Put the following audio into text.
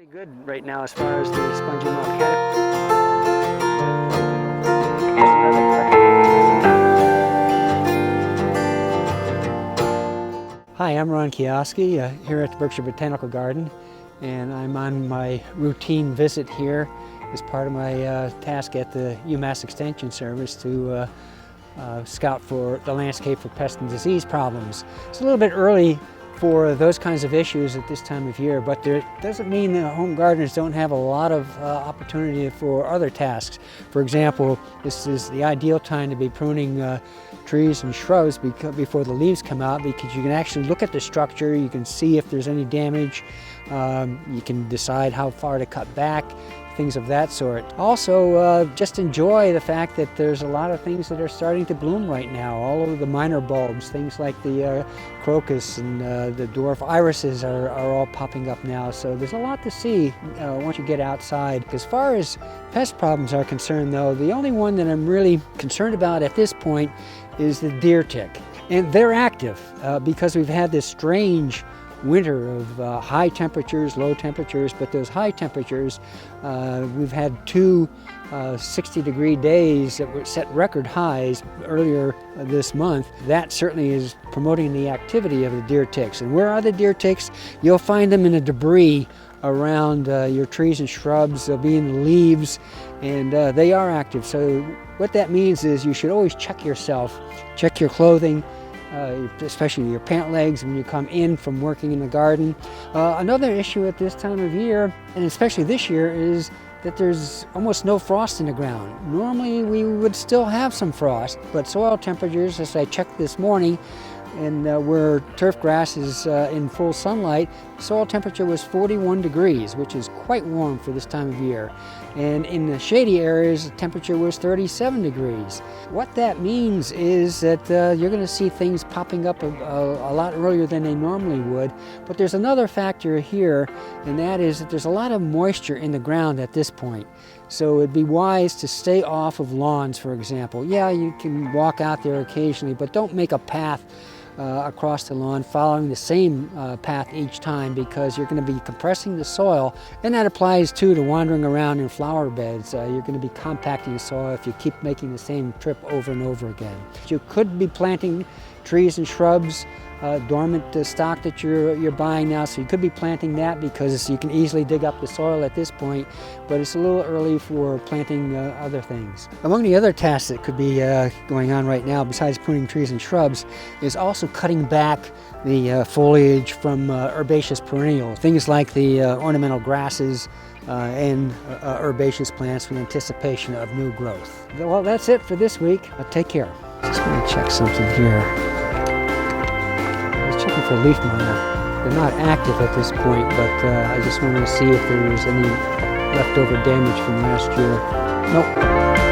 Pretty good right now as far as the spongy moth caterpillar. Hi, I'm Ronald Kujawski here at the Berkshire Botanical Garden, and I'm on my routine visit here as part of my task at the UMass Extension Service to scout for the landscape for pest and disease problems. It's a little bit early for those kinds of issues at this time of year, but it doesn't mean that home gardeners don't have a lot of opportunity for other tasks. For example, this is the ideal time to be pruning trees and shrubs before the leaves come out, because you can actually look at the structure, you can see if there's any damage, you can decide how far to cut back, things of that sort. Also, just enjoy the fact that there's a lot of things that are starting to bloom right now. All of the minor bulbs, things like the crocus and the dwarf irises are all popping up now. So there's a lot to see once you get outside. As far as pest problems are concerned though, the only one that I'm really concerned about at this point is the deer tick. And they're active because we've had this strange winter of high temperatures, low temperatures, but those high temperatures, we've had two 60-degree days that were set record highs earlier this month. That certainly is promoting the activity of the deer ticks. And where are the deer ticks? You'll find them in the debris around your trees and shrubs. They'll be in the leaves, and they are active. So what that means is you should always check yourself, check your clothing, especially your pant legs when you come in from working in the garden. Another issue at this time of year, and especially this year, is that there's almost no frost in the ground. Normally we would still have some frost, but soil temperatures, as I checked this morning, and where turf grass is in full sunlight, soil temperature was 41 degrees, which is quite warm for this time of year. And in the shady areas, the temperature was 37 degrees. What that means is that you're going to see things popping up a lot earlier than they normally would. But there's another factor here, and that is that there's a lot of moisture in the ground at this point. So it'd be wise to stay off of lawns, for example. Yeah, you can walk out there occasionally, but don't make a path across the lawn following the same path each time, because you're going to be compressing the soil, and that applies too to wandering around in flower beds. You're going to be compacting the soil if you keep making the same trip over and over again. You could be planting trees and shrubs, dormant stock that you're buying now, so you could be planting that because you can easily dig up the soil at this point, but it's a little early for planting other things. Among the other tasks that could be going on right now, besides pruning trees and shrubs, is also cutting back the foliage from herbaceous perennials, things like the ornamental grasses and herbaceous plants in anticipation of new growth. Well, that's it for this week. Take care. Just want to check something here. Checking for leaf miner. They're not active at this point, but I just wanted to see if there was any leftover damage from last year. Nope.